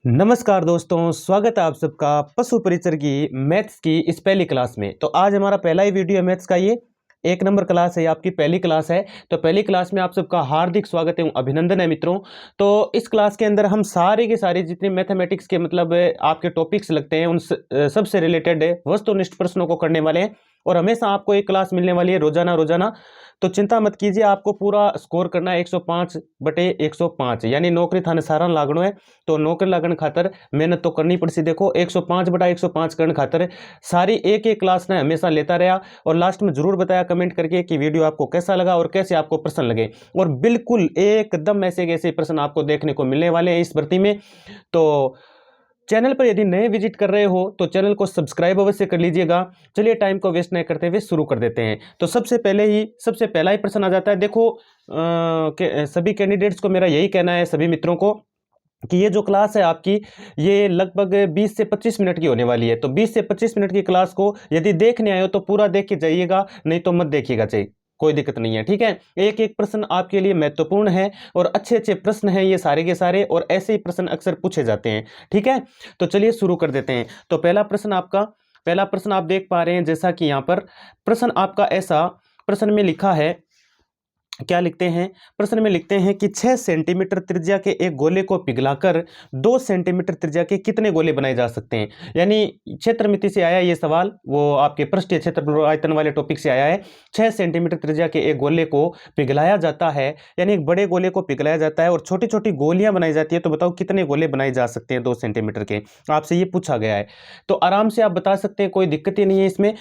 नमस्कार दोस्तों, स्वागत है आप सबका पशु परिचर की मैथ्स की इस पहली क्लास में। तो आज हमारा पहला ही वीडियो है मैथ्स का। ये एक नंबर क्लास है, आपकी पहली क्लास है। तो पहली क्लास में आप सबका हार्दिक स्वागत है, अभिनंदन है मित्रों। तो इस क्लास के अंदर हम सारे के सारे जितने मैथमेटिक्स के मतलब आपके टॉपिक्स लगते हैं उन सबसे रिलेटेड वस्तुनिष्ठ प्रश्नों को करने वाले हैं। और हमेशा आपको एक क्लास मिलने वाली है रोजाना रोजाना। तो चिंता मत कीजिए, आपको पूरा स्कोर करना है 105/105, यानी नौकरी थाने सारा लागणो है। तो नौकरी लागण खातर मेहनत तो करनी पड़सी। देखो 105/105 करने खातर सारी एक एक क्लास ने हमेशा लेता रहा। और लास्ट में जरूर बताया कमेंट करके कि वीडियो आपको कैसा लगा और कैसे आपको प्रश्न लगे। और बिल्कुल एकदम ऐसे कैसे प्रश्न आपको देखने को मिलने वाले हैं इस भर्ती में। तो चैनल पर यदि नए विजिट कर रहे हो तो चैनल को सब्सक्राइब अवश्य कर लीजिएगा। चलिए टाइम को वेस्ट नहीं करते हुए शुरू कर देते हैं। तो सबसे पहला ही प्रश्न आ जाता है। देखो सभी कैंडिडेट्स को मेरा यही कहना है, सभी मित्रों को, कि ये जो क्लास है आपकी, ये लगभग 20 से 25 मिनट की होने वाली है। तो 20 से 25 मिनट की क्लास को यदि देखने आए हो तो पूरा देख के जाइएगा, नहीं तो मत देखिएगा, चाहिए कोई दिक्कत नहीं है, ठीक है। एक एक प्रश्न आपके लिए महत्वपूर्ण है और अच्छे अच्छे प्रश्न हैं ये सारे के सारे, और ऐसे ही प्रश्न अक्सर पूछे जाते हैं, ठीक है। तो चलिए शुरू कर देते हैं। तो पहला प्रश्न आप देख पा रहे हैं, जैसा कि यहाँ पर प्रश्न आपका ऐसा, प्रश्न में लिखा है, क्या लिखते हैं, प्रश्न में लिखते हैं कि 6 सेंटीमीटर त्रिज्या के एक गोले को पिघलाकर 2 सेंटीमीटर त्रिज्या के कितने गोले बनाए जा सकते हैं। यानी क्षेत्रमिति से आया ये सवाल, वो आपके पृष्ठीय क्षेत्र आयतन वाले टॉपिक से आया है। 6 सेंटीमीटर त्रिज्या के एक गोले को पिघलाया जाता है, यानी एक बड़े गोले को पिघलाया जाता है और छोटी छोटी गोलियां बनाई जाती है। तो बताओ कितने गोले बनाए जा सकते हैं 2 सेंटीमीटर के, आपसे ये पूछा गया है। तो आराम से आप बता सकते हैं, कोई दिक्कत ही नहीं है इसमें।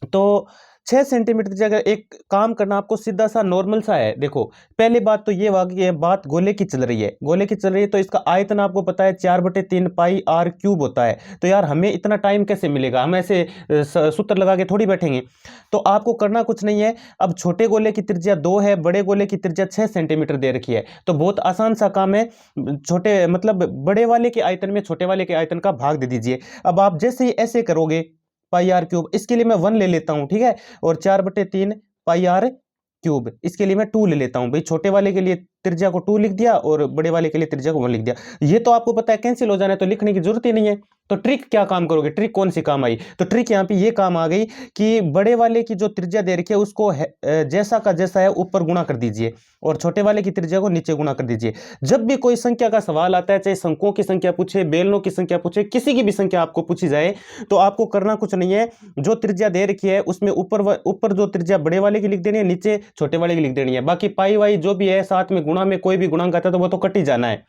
तो 6 सेंटीमीटर जगह एक काम करना आपको सीधा सा नॉर्मल सा है। देखो पहली बात तो ये बात गोले की चल रही है, तो इसका आयतन आपको पता है 4/3 पाई आर क्यूब होता है। तो यार हमें इतना टाइम कैसे मिलेगा, हम ऐसे सूत्र लगा के थोड़ी बैठेंगे। तो आपको करना कुछ नहीं है। अब छोटे गोले की त्रिज्या 2 है, बड़े गोले की त्रिज्या 6 सेंटीमीटर दे रखी है। तो बहुत आसान सा काम है। छोटे मतलब बड़े वाले के आयतन में छोटे वाले के आयतन का भाग दे दीजिए। अब आप जैसे ही ऐसे करोगे पाई आर क्यूब, इसके लिए मैं 1 ले लेता हूं, ठीक है। और 4/3 पाई आर क्यूब, इसके लिए मैं 2 ले लेता हूं। भाई छोटे वाले के लिए त्रिज्या को 2 लिख दिया और बड़े वाले के लिए त्रिज्या को 1 लिख दिया। ये तो आपको पता है कैंसिल हो जाना है, तो लिखने की जरूरत ही नहीं है। तो ट्रिक क्या काम करोगे, ट्रिक कौन सी काम आई, तो ट्रिक यहाँ पे ये काम आ गई कि बड़े वाले की जो त्रिज्या दे रखी है उसको जैसा का जैसा है ऊपर गुणा कर दीजिए और छोटे वाले की त्रिज्या को नीचे गुणा कर दीजिए। जब भी कोई संख्या का सवाल आता है, चाहे संख्यों की संख्या पूछे, बेलनों की संख्या पूछे, किसी की भी संख्या आपको पूछी जाए, तो आपको करना कुछ नहीं है। जो त्रिज्या दे रखी है उसमें ऊपर जो त्रिज्या बड़े वाले की लिख देनी है, नीचे छोटे वाले की लिख देनी है। बाकी पाई वाई जो भी है, साथ में गुणा में कोई भी गुणांक आता है तो वो तो कट ही जाना है,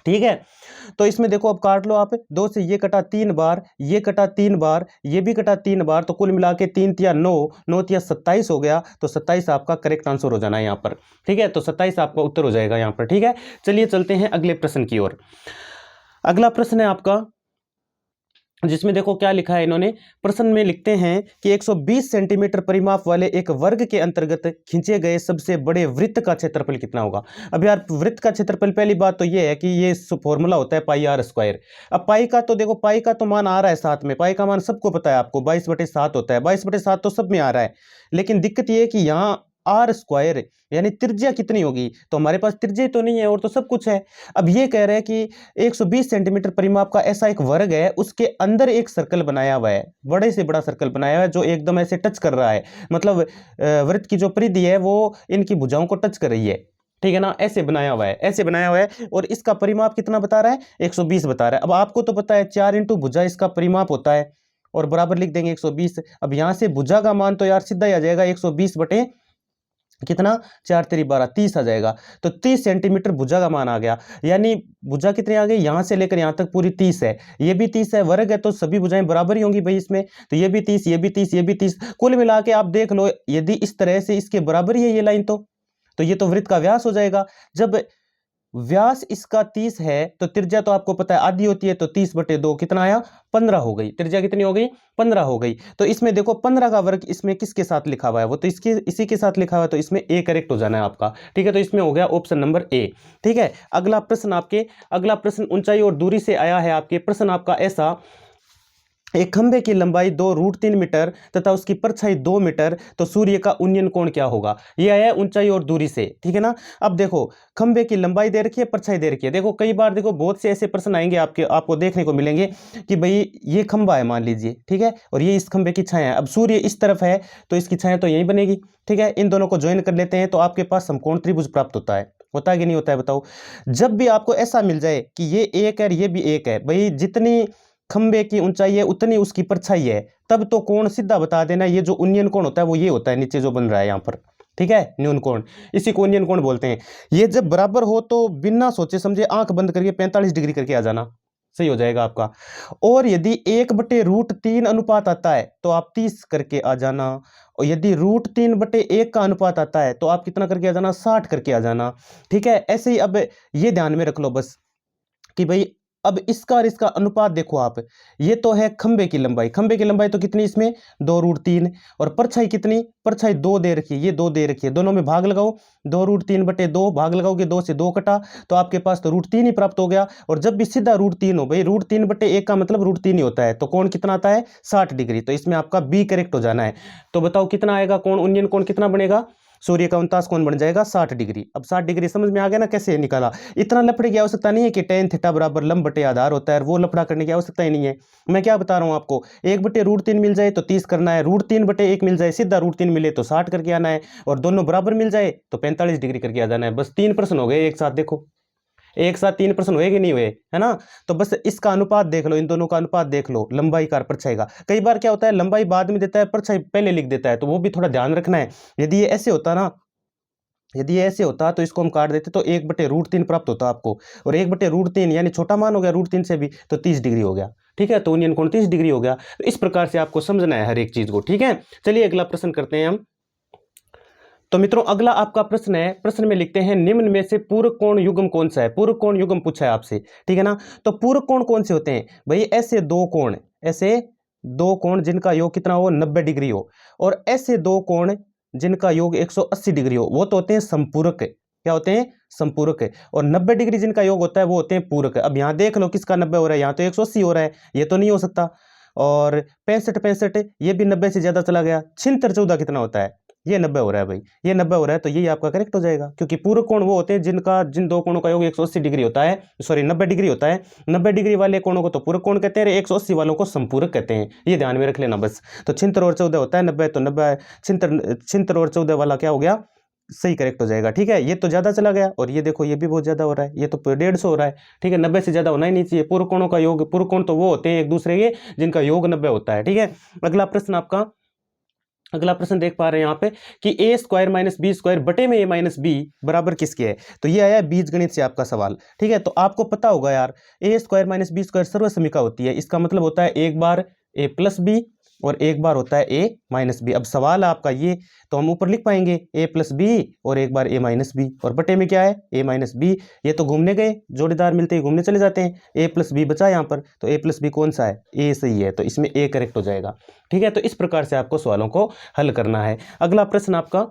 ठीक है। तो इसमें देखो अब काट लो आप, 2 से ये कटा 3 बार, ये कटा 3 बार, ये भी कटा 3 बार, तो कुल मिला के 3 तिया 9, 9 तिया 27 हो गया। तो 27 आपका करेक्ट आंसर हो जाना है यहाँ पर, ठीक है। तो 27 आपका उत्तर हो जाएगा यहाँ पर, ठीक है। चलिए चलते हैं अगले प्रश्न की ओर। अगला प्रश्न है आपका, जिसमें देखो क्या लिखा है इन्होंने। प्रश्न में लिखते हैं कि 120 सेंटीमीटर परिमाप वाले एक वर्ग के अंतर्गत खींचे गए सबसे बड़े वृत्त का क्षेत्रफल कितना होगा। अब यार वृत्त का क्षेत्रफल, पहली बात तो ये है कि ये फॉर्मूला होता है पाई आर स्क्वायर। अब पाई का तो देखो, पाई का तो मान आ रहा है साथ में, पाई का मान सबको पता है आपको 22/7 होता है, 22/7 तो सब में आ रहा है। लेकिन दिक्कत ये है कि यहाँ आर स्क्वायर यानी त्रिज्या कितनी होगी, तो हमारे पास त्रिज्या तो नहीं है और तो सब कुछ है। अब ये कह रहे हैं कि 120 सेंटीमीटर परिमाप का ऐसा एक वर्ग है, उसके अंदर एक सर्कल बनाया हुआ है, बड़े से बड़ा सर्कल बनाया हुआ है जो एकदम ऐसे टच कर रहा है। मतलब वृत्त की जो परिधि है वो इनकी भुजाओं को टच कर रही है, ठीक है ना। ऐसे बनाया हुआ है, ऐसे बनाया हुआ है, और इसका परिमाप कितना बता रहा है, 120 बता रहा है। अब आपको तो पता है 4 इंटू भुजा इसका परिमाप होता है, और बराबर लिख देंगे 120। अब यहां से भुजा का मान तो यार सीधा ही आ जाएगा 120 बटे कितना, 4 तेरी 12, 30 आ जाएगा। तो 30 सेंटीमीटर भुजा का मान आ गया। यानी भुजा कितनी आ गई, यहां से लेकर यहां तक पूरी 30 है, ये भी 30 है, वर्ग है तो सभी भुजाएं बराबर ही होंगी भाई इसमें। तो ये भी 30, ये भी 30, ये भी 30, कुल मिला के आप देख लो, यदि इस तरह से इसके बराबर ही है ये लाइन, तो ये तो वृत्त का व्यास हो जाएगा। जब व्यास इसका 30 है तो त्रिज्या तो आपको पता है आधी होती है, तो 30/2 कितना आया, 15 हो गई। त्रिज्या कितनी हो गई, 15 हो गई। तो इसमें देखो 15 का वर्ग इसमें किसके साथ लिखा हुआ है, वो तो इसी के साथ लिखा हुआ है, तो इसमें ए करेक्ट हो जाना है आपका, ठीक है। तो इसमें हो गया ऑप्शन नंबर ए, ठीक है। अगला प्रश्न ऊंचाई और दूरी से आया है आपके। प्रश्न आपका ऐसा एक खंभे की लंबाई 2√3 मीटर तथा उसकी परछाई 2 मीटर, तो सूर्य का उन्नयन कोण क्या होगा। ये आया ऊंचाई और दूरी से, ठीक है ना। अब देखो खंभे की लंबाई दे रखी है, परछाई दे रखी है। देखो कई बार देखो बहुत से ऐसे प्रश्न आएंगे आपको देखने को मिलेंगे कि भाई ये खंभा है मान लीजिए, ठीक है, और ये इस खंभे की छाया है। अब सूर्य इस तरफ है तो इसकी छाया तो यही बनेगी, ठीक है। इन दोनों को ज्वाइन कर लेते हैं तो आपके पास समकोण त्रिभुज प्राप्त होता है कि नहीं होता है बताओ। जब भी आपको ऐसा मिल जाए कि ये एक है और ये भी एक है, भाई जितनी खंबे की ऊंचाई है उतनी उसकी परछाई है, तब तो कोण सीधा बता देना। ये जो उन्नयन कोण होता है वो ये होता है, नीचे जो बन रहा है यहाँ पर, ठीक है, न्यून कोण, इसी को उन्नयन कोण बोलते हैं। ये जब बराबर हो तो बिना सोचे समझे आंख बंद करके 45 डिग्री करके आ जाना, सही हो जाएगा आपका। और यदि 1/√3 अनुपात आता है तो आप 30 करके आ जाना, और यदि √3/1 का अनुपात आता है तो आप कितना करके आ जाना, 60 करके आ जाना, ठीक है। ऐसे ही अब ये ध्यान में रख लो बस कि भाई अब इसका और इसका अनुपात देखो आप, ये तो है खंबे की लंबाई, खंबे की लंबाई तो कितनी इसमें 2√3, और परछाई कितनी, परछाई 2 दे रखी है, ये 2 दे रखी है, दोनों में भाग लगाओ, 2√3/2 भाग लगाओगे, 2 से 2 कटा तो आपके पास तो √3 ही प्राप्त हो गया। और जब भी सीधा √3 हो, भाई √3/1 का मतलब √3 ही होता है, तो कोण कितना आता है 60 डिग्री, तो इसमें आपका बी करेक्ट हो जाना है। तो बताओ कितना आएगा कोण, उन्नयन कोण कितना बनेगा, सूर्य का 49 कोण बन जाएगा 60 डिग्री। अब 60 डिग्री समझ में आ गया ना कैसे निकाला। इतना लफड़े की आवश्यकता नहीं है कि tan थीटा बराबर लंब बटे आधार होता है, वो लफड़ा करने की आवश्यकता ही नहीं है। मैं क्या बता रहा हूँ आपको, 1/√3 मिल जाए तो 30 करना है, √3/1 मिल जाए, सीधा √3 मिले तो 60 करके आना है, और दोनों बराबर मिल जाए तो 45 डिग्री करके आ जाना है। बस 3 प्रश्न हो गए एक साथ, देखो एक साथ 3 प्रश्न हुए कि नहीं हुए, है ना। तो बस इसका अनुपात देख लो, इन दोनों का अनुपात देख लो, लंबाई का और परछाई का। कई बार क्या होता है लंबाई बाद में देता है, परछाई पहले लिख देता है, तो वो भी थोड़ा ध्यान रखना है। यदि ये ऐसे होता ना, यदि ये ऐसे होता तो इसको हम काट देते तो 1/√3 प्राप्त होता आपको, और 1/√3 यानी छोटा मान हो गया √3 से भी, तो 30 डिग्री हो गया, ठीक है। तो उन्नयन कोण 30 डिग्री हो गया। तो इस प्रकार से आपको समझना है हर एक चीज को, ठीक है। चलिए अगला प्रश्न करते हैं हम। तो मित्रों अगला आपका प्रश्न है, प्रश्न में लिखते हैं निम्न में से पूरक कोण युग्म कौन सा है। पूरक कोण युग्म पूछा है आपसे, ठीक है ना। तो पूरक कोण कौन से होते हैं भाई, ऐसे दो कोण, ऐसे दो कोण जिनका योग कितना हो 90 डिग्री हो, और ऐसे दो कोण जिनका योग 180 डिग्री हो, वो तो होते हैं संपूरक। क्या होते हैं, संपूरक है। और 90 डिग्री जिनका योग होता है वो होते हैं पूरक। अब यहाँ देख लो किसका 90 हो रहा है, यहाँ तो 180 हो रहा है, ये तो नहीं हो सकता। और 65 ये भी 90 से ज्यादा चला गया। 76 कितना होता है, ये 90 हो रहा है भाई, ये 90 हो रहा है, तो यही आपका करेक्ट हो जाएगा, क्योंकि पूरक कोण वो होते हैं जिन दो कोणों का योग 180 डिग्री होता है, सॉरी 90 डिग्री होता है। 90 डिग्री वाले कोणों को तो पूरक कोण कहते हैं, 180 वालों को संपूरक कहते हैं, ये ध्यान में रख लेना बस। तो 76 और 14 होता है 90, तो 90 76 और 14 वाला क्या हो गया, सही करेक्ट हो जाएगा, ठीक है। ये तो ज्यादा चला गया, और ये देखो ये भी बहुत ज्यादा हो रहा है, ये तो 150 हो रहा है, ठीक है। 90 से ज्यादा होना ही नहीं चाहिए। पूरक कोणों का योग, पूरक कोण तो वो होते हैं एक दूसरे के जिनका योग 90 होता है, ठीक है। अगला प्रश्न आपका, अगला प्रश्न देख पा रहे हैं यहाँ पे कि a² - b² बटे में a - b बराबर किसके है। तो ये आया बीज गणित से आपका सवाल, ठीक है। तो आपको पता होगा यार, a² - b² सर्वसमीका होती है, इसका मतलब होता है एक बार a+b और एक बार होता है a-b। अब सवाल आपका ये, तो हम ऊपर लिख पाएंगे a+b और एक बार a-b, और बटे में क्या है a-b। ये तो घूमने गए, जोड़ीदार मिलते ही घूमने चले जाते हैं, a+b बचा यहाँ पर, तो a+b कौन सा है, a सही है, तो इसमें a करेक्ट हो जाएगा, ठीक है। तो इस प्रकार से आपको सवालों को हल करना है। अगला प्रश्न आपका,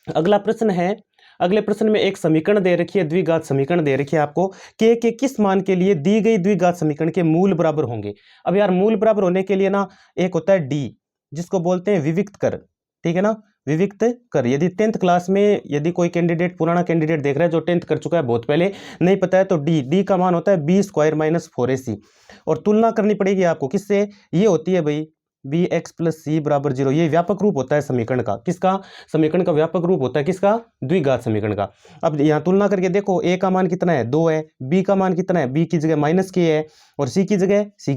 अगला प्रश्न है, अगले प्रश्न में एक समीकरण दे रखी है, द्विघात समीकरण दे रखी है आपको, के किस मान के लिए दी गई द्विघात समीकरण के मूल बराबर होंगे। अब यार मूल बराबर होने के लिए ना एक होता है डी, जिसको बोलते हैं विविक्त कर, ठीक है ना, विविक्त कर। यदि 10th क्लास में यदि कोई कैंडिडेट, पुराना कैंडिडेट देख रहा है जो 10th कर चुका है बहुत पहले, नहीं पता है, तो डी का मान होता है b² - 4ac, और तुलना करनी पड़ेगी आपको किससे, ये होती है भाई bx + c = 0। ये व्यापक रूप होता है समीकरण का, किसका, समीकरण का व्यापक रूप होता है किसका, द्विघात समीकरण का। अब यहाँ तुलना करके देखो, a का मान कितना है 2 है, b का मान कितना है, b की जगह -k है, और c की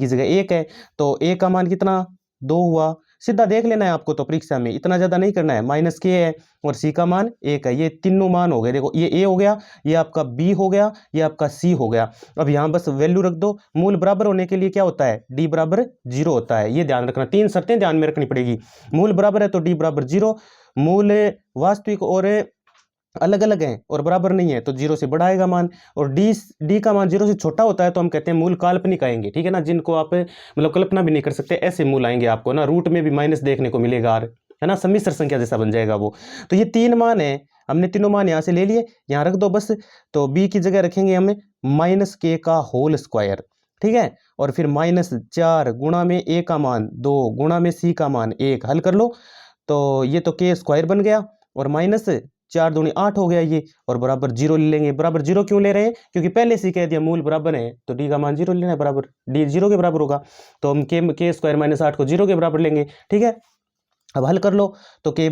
जगह 1 है, तो a का मान कितना 2 हुआ। सीधा देख लेना है आपको, तो परीक्षा में इतना ज्यादा नहीं करना है, -k है और c का मान 1 है, ये तीनों मान हो गए। देखो ये a हो गया, ये आपका b हो गया, ये आपका c हो गया। अब यहाँ बस वैल्यू रख दो। मूल बराबर होने के लिए क्या होता है, d = 0 होता है, ये ध्यान रखना। 3 शर्तें ध्यान में रखनी पड़ेगी। मूल बराबर है तो d = 0, मूल वास्तविक और अलग अलग हैं और बराबर नहीं है तो 0 से बड़ा आएगा मान, और डी का मान 0 से छोटा होता है तो हम कहते हैं मूल काल्पनिक आएंगे, ठीक है ना, जिनको आप मतलब कल्पना भी नहीं कर सकते, ऐसे मूल आएंगे आपको ना। रूट में भी माइनस देखने को मिलेगा, है ना, सम्मिश्र संख्या जैसा बन जाएगा वो। तो ये 3 मान है, हमने तीनों मान यहाँ से ले लिए, यहाँ रख दो बस। तो b की जगह रखेंगे हम -k का होल स्क्वायर, ठीक है। और फिर -4 गुणा में a का मान 2 गुणा में c का मान 1 हल कर लो, तो ये तो k स्क्वायर बन गया और -4 दूनी 8 हो गया ये, और बराबर 0 ले लेंगे। बराबर 0 क्यों ले रहे हैं? क्योंकि पहले से ही कह दिया मूल बराबर है, तो d का मान 0 लेना है, बराबर d 0 के बराबर होगा, तो हम k स्क्वायर -8 को 0 के बराबर लेंगे। ठीक है, अब हल कर लो, तो k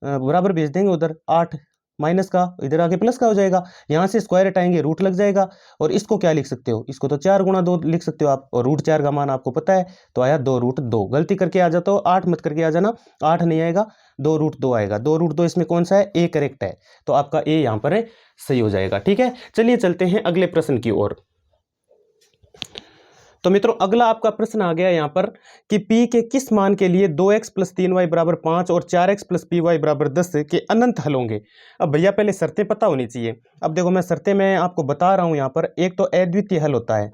बराबर भेज देंगे उधर, 8 माइनस का इधर आके प्लस का हो जाएगा, यहाँ से स्क्वायर हटाएंगे रूट लग जाएगा, और इसको क्या लिख सकते हो? इसको तो 4 गुणा 2 लिख सकते हो आप, और √4 का मान आपको पता है, तो आया 2√2। गलती करके आ जाता हो, 8 मत करके आ जाना, 8 नहीं आएगा, 2√2 आएगा। 2√2 इसमें कौन सा है? ए करेक्ट है, तो आपका ए यहाँ पर सही हो जाएगा। ठीक है, चलिए चलते हैं अगले प्रश्न की ओर। तो मित्रों अगला आपका प्रश्न आ गया यहाँ पर कि p के किस मान के लिए 2x + 3y = 5 और 4x + py = 10 के अनंत हल होंगे। अब भैया पहले शर्तें पता होनी चाहिए। अब देखो मैं शर्तें मैं आपको बता रहा हूँ यहाँ पर। एक तो अद्वितीय हल होता है,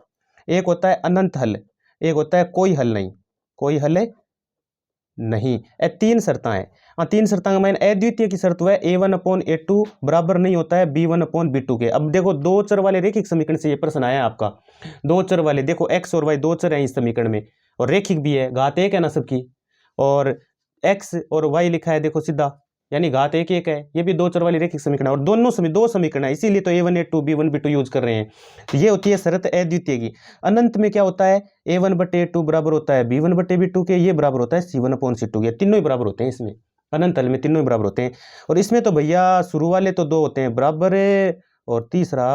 एक होता है अनंत हल, एक होता है कोई हल नहीं, कोई हल नहीं। ये 3 शर्तें हैं। हाँ, 3 शर्तें का मैंने अद्वितीय की शर्त है a1/a2 बराबर नहीं होता है b1/b2 के। अब देखो दो चर वाले रेखिक समीकरण से ये प्रश्न आया है आपका। दो चर वाले देखो x और y दो चर हैं इस समीकरण में, और रेखिक भी है, घात 1 है ना सबकी, और x और y लिखा है देखो सीधा, यानी घात 1 1 है। ये भी दो चर वाली रेखिक समीकरण है, और दोनों दो समीकरण है, इसीलिए तो a1 a2 b1 b2 use कर रहे हैं। तो ये होती है शर्त अद्वितीय की। अनंत में क्या होता है? a1/a2 बराबर होता है b1/b2 के, ये बराबर होता है c1/c2 के। तीनों ही बराबर होते हैं इसमें, अनंत हल में तीनों ही बराबर होते हैं। और इसमें तो भैया शुरू वाले तो 2 होते हैं बराबर, और तीसरा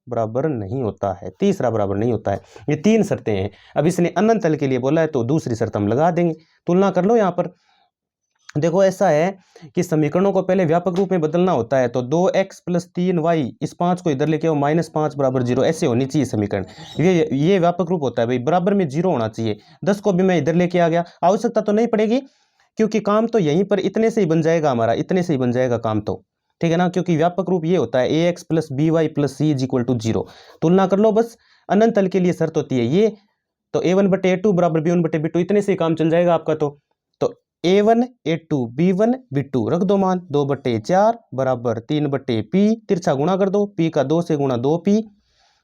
बराबर नहीं होता है, तीसरा बराबर नहीं होता है। ये 3 शर्तें हैं। अब इसने अनंत हल के लिए बोला है, तो दूसरी शर्त हम लगा देंगे। तुलना कर लो यहाँ पर। देखो ऐसा है कि समीकरणों को पहले व्यापक रूप में बदलना होता है, तो 2x + 3y, इस 5 को इधर लेके आओ, -5 = 0, ऐसे होनी चाहिए समीकरण। ये व्यापक रूप होता है भाई, बराबर में 0 होना चाहिए। 10 को भी मैं इधर लेके आ गया, आवश्यकता तो नहीं पड़ेगी, क्योंकि काम तो यहीं पर इतने से ही बन जाएगा हमारा, इतने से ही बन जाएगा काम तो, ठीक है ना। क्योंकि व्यापक रूप ये होता है ax + by + c = 0। तुलना कर लो बस। अनंत हल के लिए शर्त होती है ये, तो a1/a2 = b1/b2, इतने से ही काम चल जाएगा आपका। तो a1 a2 b1 b2 रख दो मान, 2/4 = 3/p, तिरछा गुणा कर दो, p का 2 से गुणा 2p,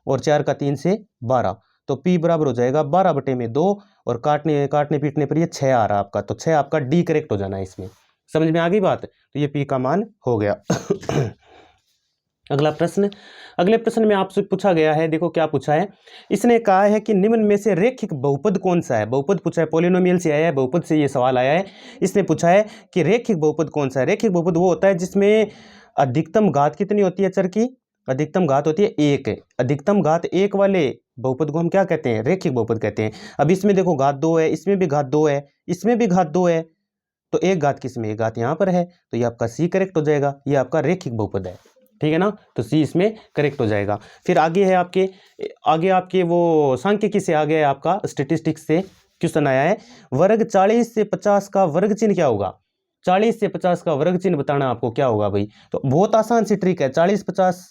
और 4 का 3 से 12, तो p बराबर हो जाएगा 12/2, और काटने पीटने पर ये 6 आ रहा आपका, तो 6 आपका डी करेक्ट हो जाना है इसमें। समझ में आ गई बात? तो ये p का मान हो गया। अगला प्रश्न, अगले प्रश्न में आपसे पूछा गया है, देखो क्या पूछा है। इसने कहा है कि निम्न में से रेखिक बहुपद कौन सा है? बहुपद पूछा है, पॉलिनोमियल से आया है, बहुपद से ये सवाल आया है। इसने पूछा है कि रेखिक बहुपद कौन सा है। रेखिक बहुपद वो होता है जिसमें अधिकतम घात कितनी होती है चर की? अधिकतम घात होती है 1। अधिकतम घात 1 वाले बहुपद को हम क्या कहते हैं? रेखिक बहुपद कहते हैं। अब इसमें देखो घात 2 है, इसमें भी घात 2 है, इसमें भी घात 2 है, तो एक घात किसमें? एक घात यहाँ पर है, तो ये आपका सी करेक्ट हो जाएगा, ये आपका रेखिक बहुपद है, ठीक है ना। तो सी इसमें करेक्ट हो जाएगा। फिर आगे है आपके वो सांख्यिकी से आ गया है, आपका स्टेटिस्टिक्स से क्वेश्चन आया है। वर्ग 40 से 50 का वर्ग चिन्ह क्या होगा? 40 से 50 का वर्ग चिन्ह बताना आपको क्या होगा भाई। तो बहुत आसान सी ट्रिक है, 40-50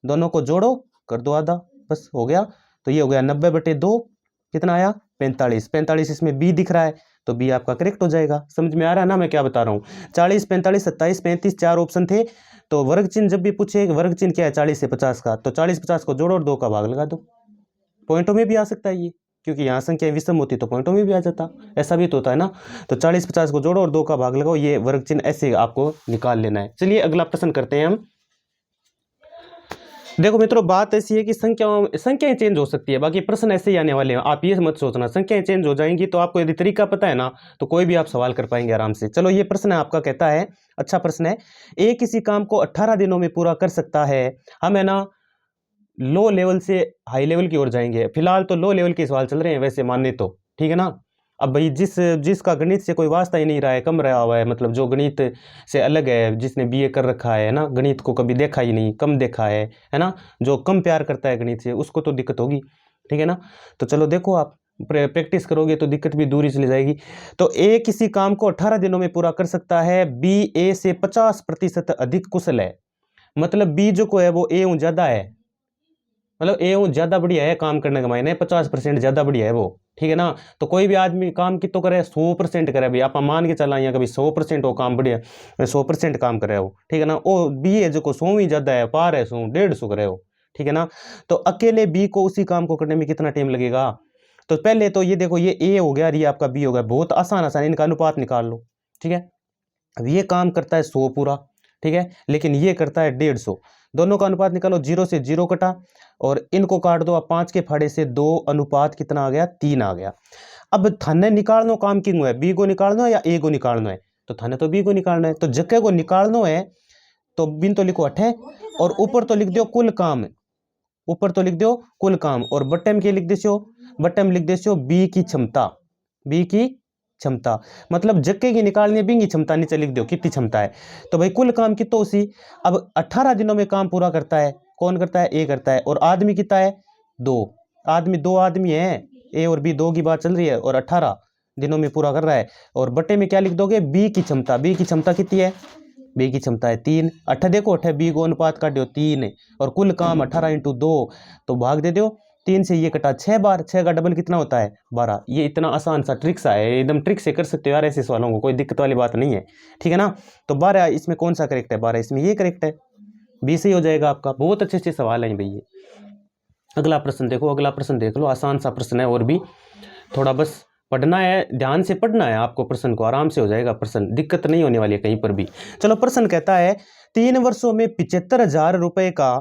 दोनों को जोड़ो, कर दो आधा, बस हो गया। तो ये हो गया 90/2, कितना आया? 45। 45 इसमें बी दिख रहा है, तो बी आपका करेक्ट हो जाएगा। समझ में आ रहा है ना मैं क्या बता रहा हूँ? 40, 45, 27, 35 4 ऑप्शन थे, तो वर्ग चिन्ह जब भी पूछे वर्ग चिन्ह क्या है 40 से 50 का, तो 40-50 को जोड़ो और 2 का भाग लगा दो। पॉइंटों में भी आ सकता है ये, क्योंकि यहाँ संख्या विषम होती तो पॉइंटों में भी आ जाता, ऐसा भी तो होता है ना। तो 40-50 को जोड़ो और 2 का भाग लगाओ, ये वर्ग चिन्ह ऐसे आपको निकाल लेना है। चलिए अगला प्रश्न करते हैं हम। देखो मित्रों बात ऐसी है कि संख्याएं चेंज हो सकती है, बाकी प्रश्न ऐसे ही आने वाले हैं। आप ये मत सोचना संख्याएं चेंज हो जाएंगी, तो आपको यदि तरीका पता है ना, तो कोई भी आप सवाल कर पाएंगे आराम से। चलो ये प्रश्न है आपका, कहता है, अच्छा प्रश्न है। ए किसी काम को 18 दिनों में पूरा कर सकता है। हम है ना लो लेवल से हाई लेवल की ओर जाएंगे, फिलहाल तो लो लेवल के सवाल चल रहे हैं वैसे मानने तो, ठीक है ना। अब भाई जिसका गणित से कोई वास्ता ही नहीं रहा है, कम रहा हुआ है, मतलब जो गणित से अलग है, जिसने बीए कर रखा है ना, गणित को कभी देखा ही नहीं, कम देखा है ना, जो कम प्यार करता है गणित से, उसको तो दिक्कत होगी, ठीक है ना। तो चलो देखो आप प्रैक्टिस करोगे तो दिक्कत भी दूर ही चली जाएगी। तो ए किसी काम को 18 दिनों में पूरा कर सकता है, बी ए से 50% अधिक कुशल है। मतलब बी जो को है वो ए ज़्यादा है, मतलब ए ज़्यादा बढ़िया है काम करने का मायने, 50% ज़्यादा बढ़िया है वो, ठीक है ना। तो कोई भी आदमी काम कितो करे 100% करे भाई, आप मान के चला यहाँ कभी 100% वो काम बढ़िया 100% काम करे वो, ठीक है ना। ओ बी है जो को 100 ही ज़्यादा है, पार है 100 150 करे वो, ठीक है ना। तो अकेले बी को उसी काम को करने में कितना टाइम लगेगा। तो पहले तो ये देखो, ये ए हो गया और ये आपका बी हो गया, बहुत आसान आसान इनका अनुपात निकाल लो, ठीक है। अब ये काम करता है 100 पूरा, ठीक है, लेकिन ये करता है 150। दोनों का अनुपात निकालो, 0 से 0 कटा और इनको काट दो। अब 5 के फाड़े से 2 अनुपात कितना आ गया, 3 आ गया। अब थाने निकालनो काम क्यों है, बी को निकालना है या ए को निकालना है, तो थाने तो बी को निकालना है। तो जगह को निकालना है तो बिन तो लिखो 8 और ऊपर तो लिख दो कुल काम, ऊपर तो लिख दो कुल काम, और बट्टे में क्या लिख देसो, बट्टे में लिख देसो बी की क्षमता, बी की क्षमता, मतलब जक्के की निकालनी है, बी की क्षमता नीचे लिख दो कितनी क्षमता है। तो भाई कुल काम कितना उसी, अब 18 दिनों में काम पूरा करता है, कौन करता है, ए करता है, और आदमी कितना है, 2 आदमी, 2 आदमी है, ए और बी 2 की बात चल रही है, और 18 दिनों में पूरा कर रहा है। और बट्टे में क्या लिख दोगे, बी की क्षमता, बी की क्षमता कितनी है, बी की क्षमता है 3। 8 देखो 8 बी को अनुपात काट दो 3 और कुल काम 18 × 2 तो भाग दे दो 3 से, ये कटा 6 बार, 6 का डबल कितना होता है 12। ये इतना आसान सा ट्रिक सा है, एकदम ट्रिक से कर सकते हो यार ऐसे सवालों को, कोई दिक्कत वाली बात नहीं है, ठीक है ना। तो 12 इसमें कौन सा करेक्ट है, 12 इसमें ये करेक्ट है, बी से ही हो जाएगा आपका। बहुत अच्छे अच्छे सवाल हैं भैया। अगला प्रश्न देखो, अगला प्रश्न देख लो, आसान सा प्रश्न है, और भी थोड़ा बस पढ़ना है, ध्यान से पढ़ना है आपको, प्रश्न को आराम से हो जाएगा प्रश्न, दिक्कत नहीं होने वाली है कहीं पर भी। चलो प्रश्न कहता है 3 वर्षों में 75,000 रुपए का,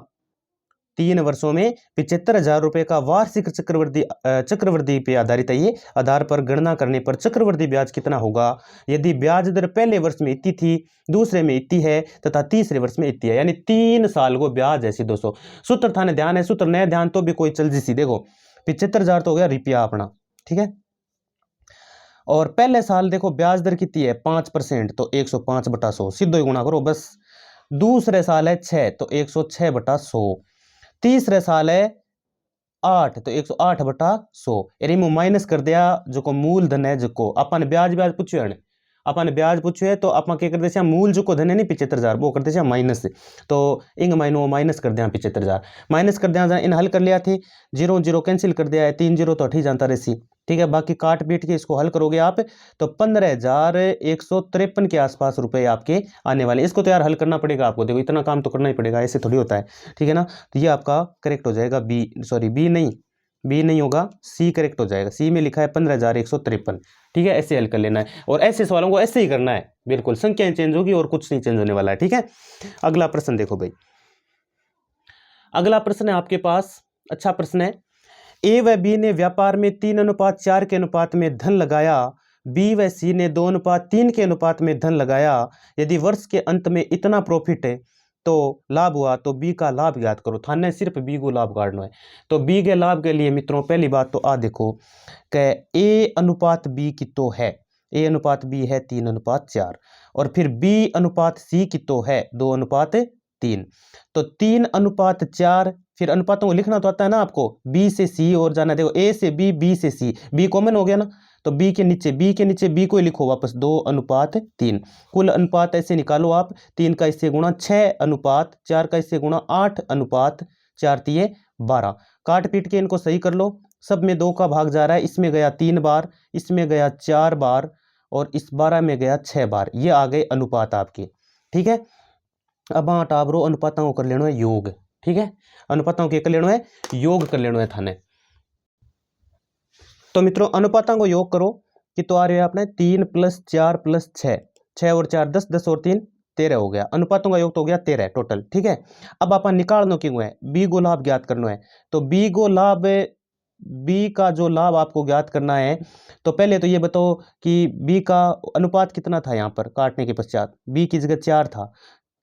3 वर्षों में 75,000 रुपए का वार्षिक चक्रवृद्धि पे आधारित है, ये आधार पर गणना करने पर चक्रवृद्धि ब्याज कितना होगा यदि ब्याज दर पहले वर्ष में इतनी थी, दूसरे में इतनी है तथा तीसरे वर्ष में इतनी है, यानी 3 साल को ब्याज है सीधो सो। सूत्र थाने ध्यान है, सूत्र नया ध्यान तो भी कोई चल जी सी। देखो 75,000 तो हो गया रुपया अपना, ठीक है, और पहले साल देखो ब्याज दर कितनी है 5%, तो 105/100 सीधो ही गुणा करो बस। दूसरे साल है 6 तो 106/100, तीसरे साल है 8 तो 108/100, यानी मैं माइनस कर दिया जो को मूलधन है, जो को अपन ब्याज पूछो है, अपन ब्याज पूछो है तो अपन क्या करते हैं, मूल जो को धन है नहीं 75,000 वो करते हैं माइनस, तो इंग माइनो माइनस कर दिया 75,000, माइनस कर दिया, इन हल कर लिया थे, 0 0 कैंसिल कर दिया है, 3 0 तो अठी जानता रही, ठीक है। बाकी काट पीट के इसको हल करोगे आप तो 15,153 के आसपास रुपए आपके आने वाले। इसको तो यार हल करना पड़ेगा आपको, देखो इतना काम तो करना ही पड़ेगा, ऐसे थोड़ी होता है, ठीक है ना। तो ये आपका करेक्ट हो जाएगा बी, सॉरी बी नहीं होगा, सी करेक्ट हो जाएगा। सी में लिखा है 15,153, ठीक है, ऐसे हल कर लेना है, और ऐसे सवालों को ऐसे ही करना है, बिल्कुल संख्याएं चेंज होगी और कुछ नहीं चेंज होने वाला है, ठीक है। अगला प्रश्न देखो भाई, अगला प्रश्न है आपके पास, अच्छा प्रश्न है। ए व बी ने व्यापार में 3:4 के अनुपात में धन लगाया, बी व सी ने 2:3 के अनुपात में धन लगाया, यदि वर्ष के अंत में इतना प्रॉफिट है तो लाभ हुआ, तो बी का लाभ ज्ञात करो। थाने सिर्फ बी को लाभ काटना है। तो बी के लाभ के लिए मित्रों पहली बात तो देखो कि ए अनुपात बी की तो है, ए अनुपात बी है 3:4, और फिर बी अनुपात सी की तो है 2:3, तो 3:4, फिर अनुपातों को लिखना तो आता है ना आपको, बी से सी और जाना, देखो ए से बी, बी से सी, बी कॉमन हो गया ना, तो बी के नीचे बी को लिखो वापस 2:3। कुल अनुपात ऐसे निकालो आप, 3 का इससे गुणा 6:4, का इससे गुणा 8:4, 3 12, काट पीट के इनको सही कर लो। सब में 2 का भाग जा रहा है, इसमें गया 3 बार, इसमें गया 4 बार, और इस 12 में गया 6 बार। ये आ गए अनुपात आपके, ठीक है। अब टाबरो अनुपातों को कर लेना है योग, ठीक है, अनुपातों के कर लेना है योग, कर लेना है थाने। तो मित्रों अनुपातों को योग करो कि तो आ रहे अपने 3 + 4 + 6, 6 और 4 10, 10 और 3 13 हो गया। अनुपातों का योग तो हो गया 13 टोटल, ठीक है। अब अपन निकालना क्यों है, बी को लाभ ज्ञात करना है, तो बी को लाभ, बी का जो लाभ आपको ज्ञात करना है, तो पहले तो ये बताओ कि बी का अनुपात कितना था यहाँ पर काटने के पश्चात, बी की जगह 4 था,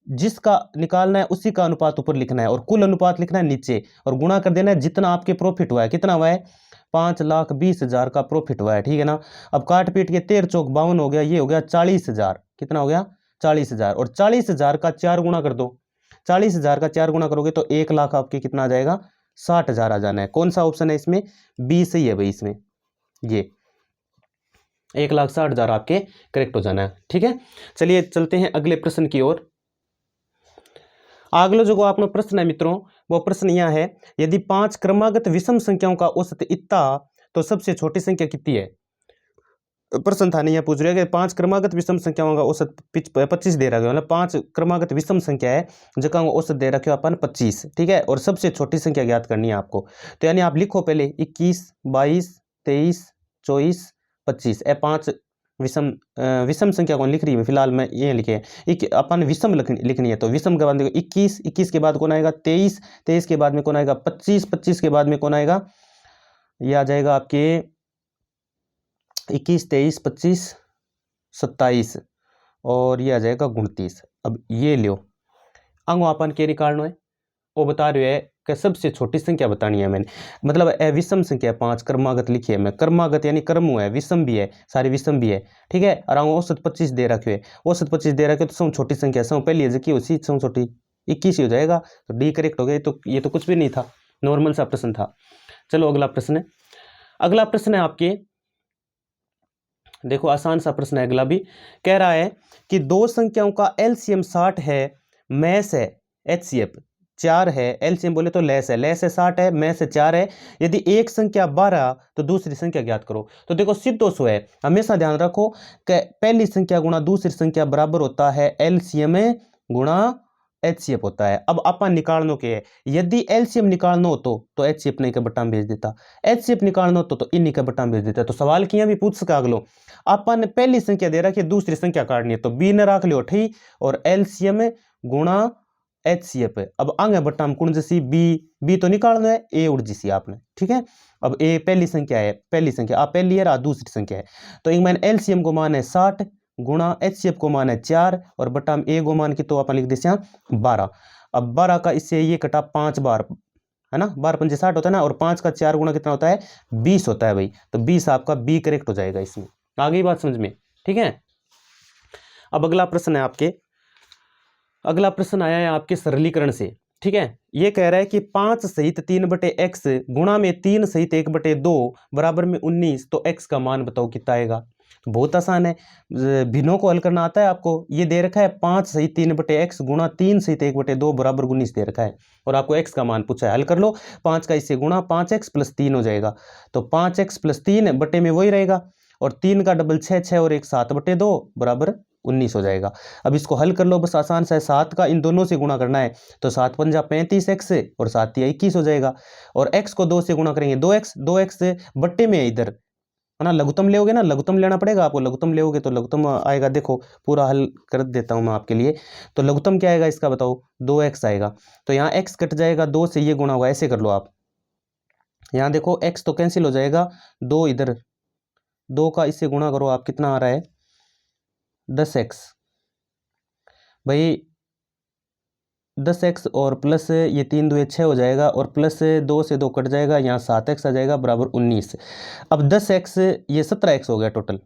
जिसका निकालना है उसी का अनुपात ऊपर लिखना है और कुल अनुपात लिखना है नीचे, और गुणा कर देना है जितना आपके प्रॉफिट हुआ है, कितना हुआ है 5,20,000 का प्रॉफिट हुआ है, ठीक है ना। अब काट पीट के 13 चौक 52 हो गया, ये हो गया 40,000, कितना हो गया 40,000, और 40,000 का 4 गुणा कर दो, 40,000 का 4 गुणा करोगे तो 1 लाख आपके कितना आ जाएगा 60,000 आ जाना है। कौन सा ऑप्शन है इसमें, बी सही है भाई, इसमें ये 1,60,000 आपके करेक्ट हो जाना है, ठीक है। चलिए चलते हैं अगले प्रश्न की ओर। अगला जो आपका प्रश्न है मित्रों, वो प्रश्न यह है, यदि 5 क्रमागत विषम संख्याओं का औसत इतना तो सबसे छोटी संख्या कितनी है। प्रश्न था नहीं, यहाँ पूछ रहे हैं कि 5 क्रमागत विषम संख्याओं का औसत 25 दे रखा है, मतलब 5 क्रमागत विषम संख्या है जगह औसत दे रखे हो अपन 25, ठीक है। और सबसे छोटी संख्या ज्ञात करनी है आपको। तो यानी आप लिखो पहले 21, 22, 23, 24, 25, ये 5 विषम संख्या कौन लिख रही है फिलहाल मैं ये लिखे अपन विषम लिखनी है। तो विषम के बाद देखो 21, 21 के बाद कौन आएगा 23, 23 के बाद में कौन आएगा 25, 25 के बाद में कौन आएगा, ये आ जाएगा आपके 21, 23, 25, 27 और ये आ जाएगा 29। अब ये लियो अंगो अपन के निकालना है, वो बता रहे है कि सबसे छोटी संख्या बतानी है मैंने, मतलब विषम संख्या 5 क्रमागत लिखी है मैं, क्रमागत यानी क्रम है, विषम भी है, सारी विषम भी है, ठीक है। और औसत 25 दे रखे है, औसत 25 दे रखे तो सौ छोटी संख्या सौ पहली है की उसी सौ छोटी 21 ही हो जाएगा। तो डी करेक्ट हो गया। तो ये तो कुछ भी नहीं था, नॉर्मल सा प्रश्न था। चलो अगला प्रश्न है, अगला प्रश्न है आपके, देखो आसान सा प्रश्न है अगला भी। कह रहा है कि दो संख्याओं का एलसीएम 60 है, मैस है एचसीएफ 4 है, एलसीएम बोले तो लेस है 60 है, मैस है 4 है, यदि एक संख्या 12 तो दूसरी संख्या ज्ञात करो। तो देखो सिद्धो सो है, हमेशा ध्यान रखो कि पहली संख्या गुणा दूसरी संख्या बराबर होता है एलसीएम गुणा एचसीएफ होता है। अब अपन निकालनो के है, यदि एलसीएम निकालना हो तो एचसीएफ नहीं के बट्टा में भेज देता, एचसीएफ निकालना हो तो इन्हीं के बट्टा में भेज देता। तो सवाल किया भी पूछ सका अगलो, अपन पहली संख्या दे रखी है दूसरी संख्या काटनी है तो बी ने रख लियो ठी और एलसीएम गुणा एचसीएफ। अब आगे बट्टा में कौन जैसी बी तो निकालना है, ए उड़ जैसी आपने, ठीक है। अब ए पहली संख्या है, पहली संख्या आप पहली है दूसरी संख्या है, तो एक मैंने एलसीएम को मान है 60 गुणा एचसीएफ को मान है 4 और बट्टा में ए को मान की तो अपन लिख देते हैं 12। अब 12 का इससे ये कटा 5 बार है ना, 12 पंजे 60 होता है ना, और 5 का 4 गुणा कितना होता है 20 होता है भाई। तो 20 आपका बी करेक्ट हो जाएगा इसमें। आ गई बात समझ में, ठीक है। अब अगला प्रश्न है आपके, अगला प्रश्न आया है आपके सरलीकरण से, ठीक है। ये कह रहा है कि 5 सहित 3/x गुणा में 3 सहित 1/2 बराबर में 19, तो x का मान बताओ कितना आएगा। तो बहुत आसान है, भिन्नों को हल करना आता है आपको। ये दे रखा है 5 सहित 3/x गुणा 3 सहित 1/2 बराबर 19 दे रखा है और आपको x का मान पूछा है, हल कर लो। 5 का इससे गुणा 5x + 3 हो जाएगा, तो 5x + 3 बटे में वही रहेगा, और 3 का डबल 6, 6 और 1 7/2 बराबर 19 हो जाएगा। अब इसको हल कर लो, बस आसान सा है, 7 का इन दोनों से गुणा करना है, तो 7 पंजा 35x और 7 या 21 हो जाएगा। और x को 2 से गुणा करेंगे 2x बट्टे में है इधर, है ना, लघुत्तम लेओगे ना, लघुत्तम लेना पड़ेगा आपको, लघुत्तम लेओगे तो लघुत्तम आएगा। देखो पूरा हल कर देता हूं मैं आपके लिए। तो लघुत्तम क्या आएगा इसका बताओ, 2x आएगा। तो यहाँ x कट जाएगा, 2 से ये गुणा होगा, ऐसे कर लो आप। यहाँ देखो x तो कैंसिल हो जाएगा, 2 इधर, 2 का इससे गुणा करो आप, कितना आ रहा है 10x भाई, 10x और प्लस ये 3 2 6 हो जाएगा, और प्लस 2 से 2 कट जाएगा, यहाँ 7x आ जाएगा बराबर 19। अब 10x ये 17x हो गया टोटल,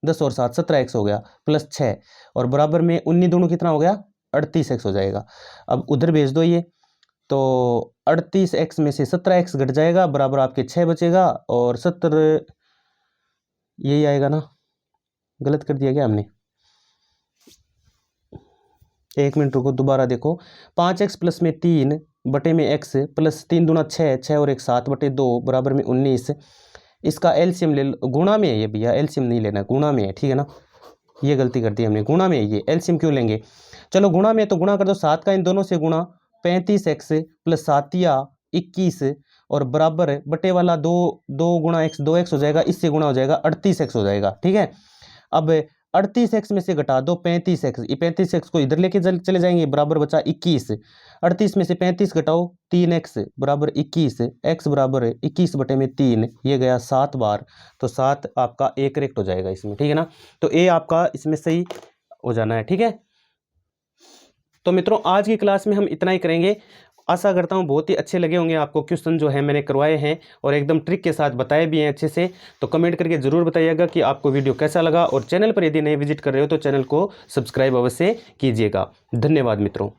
10 और 7 17x हो गया, प्लस 6 और बराबर में 19 दोनों कितना हो गया 38x हो जाएगा। अब उधर भेज दो ये, तो 38x में से 17x घट जाएगा, बराबर आपके 6 बचेगा, और 70 यही आएगा ना, गलत कर दिया क्या हमने, 1 मिनट रुको दोबारा देखो। 5x प्लस में 3 बटे में x प्लस 3 दूना 6, 6 और 1 7/2 बराबर में 19। इसका एलसीएम ले लो, गुणा में है ये भैया, एलसीएम नहीं लेना, गुणा में है, ठीक है ना, ये गलती कर दी हमने, गुणा में है ये, एलसीएम क्यों लेंगे। चलो गुणा में तो गुणा कर दो, 7 का इन दोनों से गुणा 35x प्लस 7 या 21 और बराबर बटे वाला 2 गुणा x 2x हो जाएगा, इससे गुणा हो जाएगा 38x हो जाएगा, ठीक है। अब 38x में से घटा दो 35x, ये 35x को इधर लेके चले जाएंगे, बराबर बचा 21। 38 में से 35 घटाओ 3x बराबर 21, x बराबर 21 बटे में 3, ये गया 7 बार, तो 7 आपका ए करेक्ट हो जाएगा इसमें, ठीक है ना। तो ए आपका इसमें सही हो जाना है, ठीक है। तो मित्रों आज की क्लास में हम इतना ही करेंगे। आशा करता हूँ बहुत ही अच्छे लगे होंगे आपको क्वेश्चन जो है मैंने करवाए हैं, और एकदम ट्रिक के साथ बताए भी हैं अच्छे से। तो कमेंट करके ज़रूर बताइएगा कि आपको वीडियो कैसा लगा, और चैनल पर यदि नए विजिट कर रहे हो तो चैनल को सब्सक्राइब अवश्य कीजिएगा। धन्यवाद मित्रों।